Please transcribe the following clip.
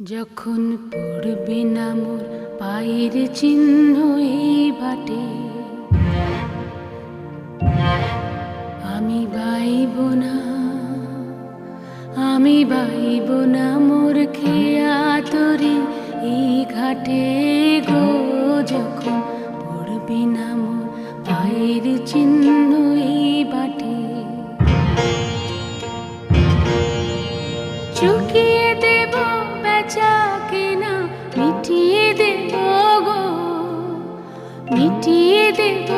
যখন পড়বে না মোর পায়ের চিহ্ন এই বাটে, আমি বাইব না, আমি বাইব না মোর খেয়া তরি এই ঘাটে গো। যখন পড়বে না মোর পায়ের চিহ্ন এই বাটে, চুকিয়ে দেব বেচা কেনা, মিটিয়ে দেব গো, মিটিয়ে দেব